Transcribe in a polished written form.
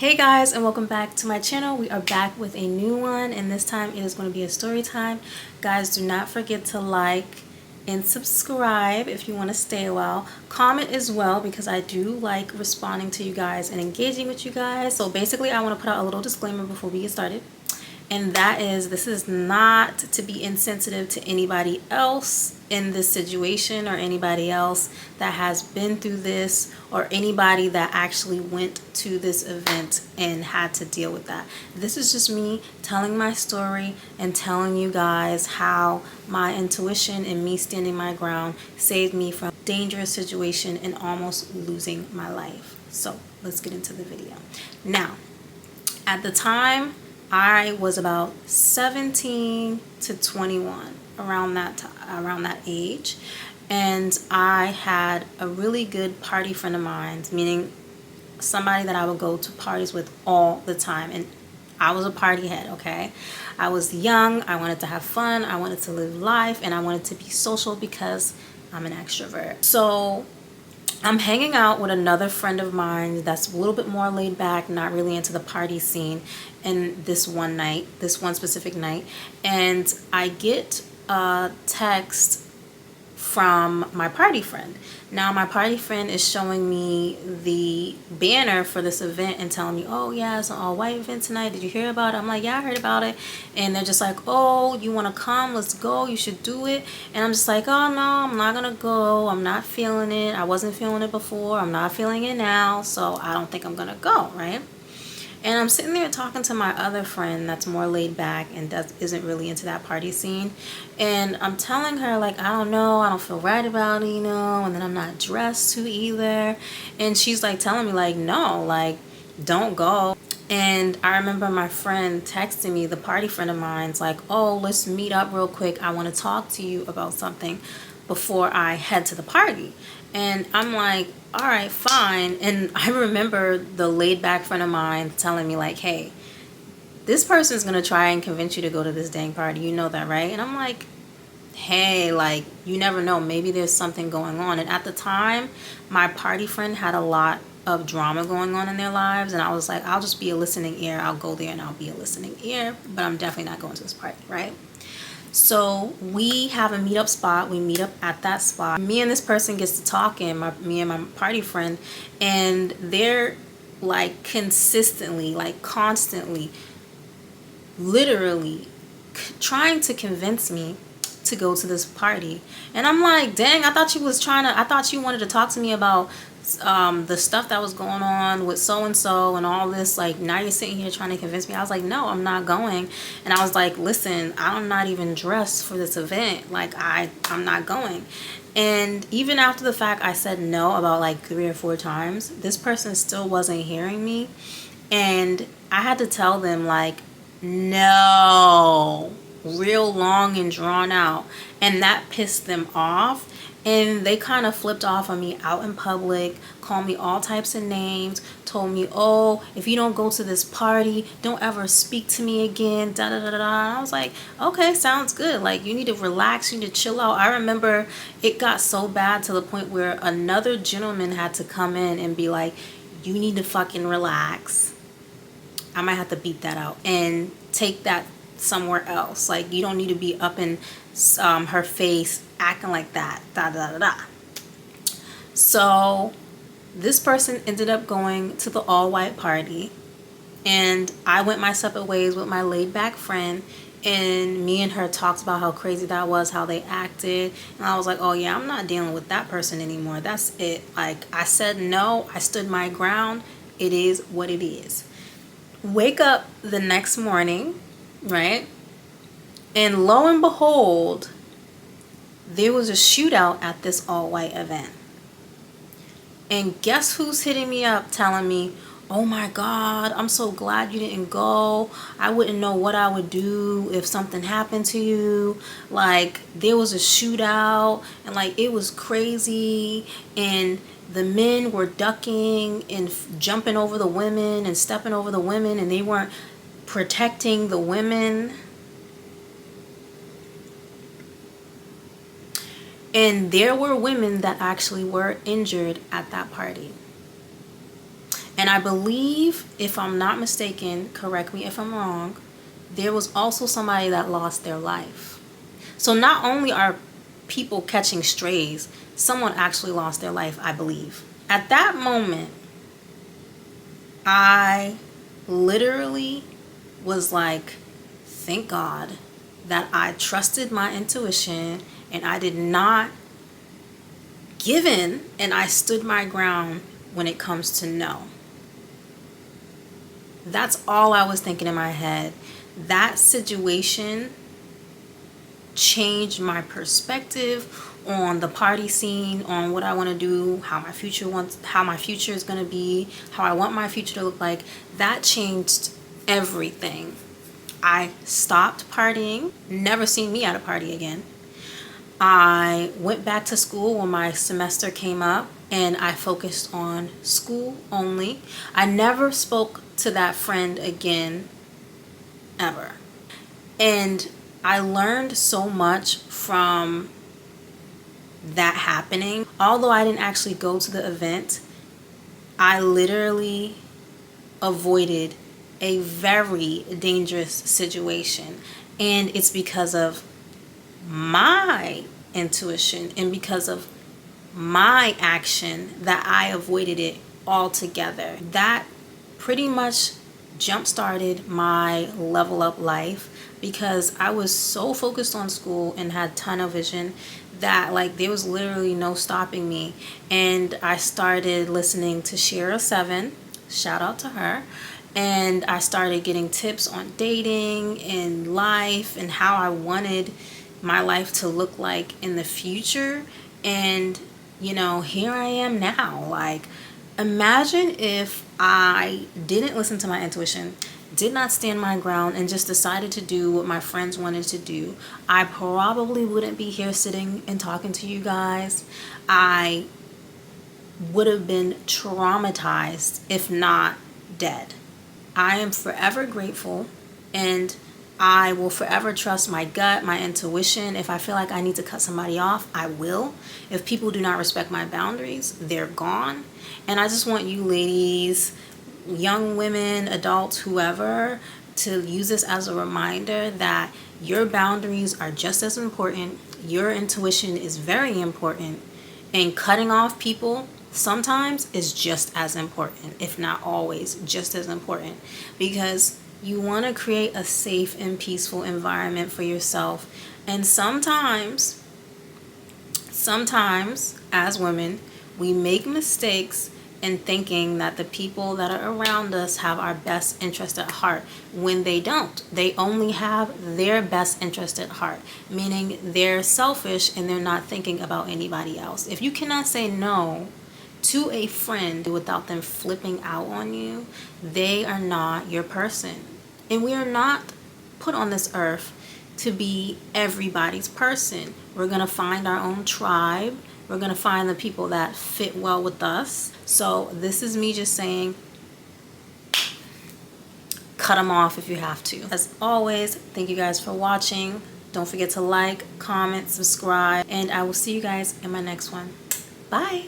Hey guys, and welcome back to my channel. We are back with a new one, and this time it is going to be a story time. Guys, do not forget to like and subscribe if you want to stay a while. Comment as well, because I do like responding to you guys and engaging with you guys. So basically I want to put out a little disclaimer before we get started, and that is, this is not to be insensitive to anybody else in this situation, or anybody else that has been through this, or anybody that actually went to this event and had to deal with that. This is just me telling my story and telling you guys how my intuition and me standing my ground saved me from a dangerous situation and almost losing my life. So let's get into the video. Now, at the time, I was about 17 to 21, around that age, and I had a really good party friend of mine, meaning somebody that I would go to parties with all the time. And I was a party head, okay? I was young, I wanted to have fun, I wanted to live life, and I wanted to be social because I'm an extrovert. So I'm hanging out with another friend of mine that's a little bit more laid back, not really into the party scene, and this one specific night, and I get a text from my party friend. Now my party friend is showing me the banner for this event and telling me, oh yeah, it's an all-white event tonight, did you hear about it? I'm like, yeah, I heard about it. And they're just like, oh, you want to come? Let's go, you should do it. And I'm just like, oh no, I'm not gonna go, I'm not feeling it. I wasn't feeling it before, I'm not feeling it now, so I don't think I'm gonna go, right? And I'm sitting there talking to my other friend that's more laid back and isn't really into that party scene. And I'm telling her, like, I don't know, I don't feel right about it, and then I'm not dressed to either. And she's like telling me, like, no, like, don't go. And I remember my friend texting me, the party friend of mine's like, oh, let's meet up real quick. I want to talk to you about something before I head to the party. And I'm like, all right, fine. And I remember the laid back friend of mine telling me, like, hey, this person's going to try and convince you to go to this dang party. You know that, right? And I'm like, hey, like, you never know. Maybe there's something going on. And at the time, my party friend had a lot of drama going on in their lives. And I was like, I'll just be a listening ear. I'll go there and I'll be a listening ear. But I'm definitely not going to this party, right? So we have a meetup spot. We meet up at that spot. Me and this person gets to talking, me and my party friend, and they're like consistently, like constantly, literally trying to convince me to go to this party. And I'm like, dang, I thought you wanted to talk to me about the stuff that was going on with so and so and all this. Like, now you're sitting here trying to convince me. I was like, no, I'm not going. And I was like, listen, I'm not even dressed for this event. Like, I'm not going. And even after the fact I said no about like 3 or 4 times, this person still wasn't hearing me. And I had to tell them, like, no, real long and drawn out. And that pissed them off. And they kind of flipped off on me out in public, called me all types of names, told me, oh, if you don't go to this party, don't ever speak to me again, da da da da. And I was like, okay, sounds good. Like, you need to relax, you need to chill out. I remember it got so bad to the point where another gentleman had to come in and be like, you need to fucking relax. I might have to beat that out and take that somewhere else. Like, you don't need to be up in her face acting like that, da da da da. So this person ended up going to the all-white party, and I went my separate ways with my laid-back friend, and me and her talked about how crazy that was, how they acted, and I was like, oh yeah, I'm not dealing with that person anymore. That's it. Like, I said no, I stood my ground. It is what it is. Wake up the next morning, right? And lo and behold, there was a shootout at this all-white event. And guess who's hitting me up telling me, oh my God, I'm so glad you didn't go. I wouldn't know what I would do if something happened to you. Like, there was a shootout and like it was crazy, and the men were ducking and jumping over the women and stepping over the women, and they weren't protecting the women. And there were women that actually were injured at that party. And I believe, if I'm not mistaken, correct me if I'm wrong, there was also somebody that lost their life. So not only are people catching strays, someone actually lost their life, I believe. At that moment, I literally was like, thank God that I trusted my intuition and I did not give in, and I stood my ground when it comes to no. That's all I was thinking in my head. That situation changed my perspective on the party scene, on what I want to do, how my future is going to be, how I want my future to look like. That changed everything. I stopped partying, never seen me at a party again. I went back to school when my semester came up and I focused on school only. I never spoke to that friend again, ever. And I learned so much from that happening. Although I didn't actually go to the event, I literally avoided a very dangerous situation. And it's because of my intuition and because of my action that I avoided it altogether. That pretty much jump-started my level up life, because I was so focused on school and had tunnel vision that like there was literally no stopping me. And I started listening to Shira 7, shout out to her, and I started getting tips on dating and life and how I wanted my life to look like in the future. And here I am now. Like, imagine if I didn't listen to my intuition, did not stand my ground, and just decided to do what my friends wanted to do. I probably wouldn't be here sitting and talking to you guys. I would have been traumatized, if not dead. I am forever grateful, and I will forever trust my gut, my intuition. If I feel like I need to cut somebody off, I will. If people do not respect my boundaries, they're gone. And I just want you ladies, young women, adults, whoever, to use this as a reminder that your boundaries are just as important. Your intuition is very important. And cutting off people sometimes is just as important, if not always just as important, because you want to create a safe and peaceful environment for yourself. And sometimes as women, we make mistakes in thinking that the people that are around us have our best interest at heart, when they don't. They only have their best interest at heart, meaning they're selfish and they're not thinking about anybody else. If you cannot say no to a friend without them flipping out on you, they are not your person. And we are not put on this earth to be everybody's person. We're going to find our own tribe. We're going to find the people that fit well with us. So this is me just saying, cut them off if you have to. As always, thank you guys for watching. Don't forget to like, comment, subscribe, and I will see you guys in my next one. Bye.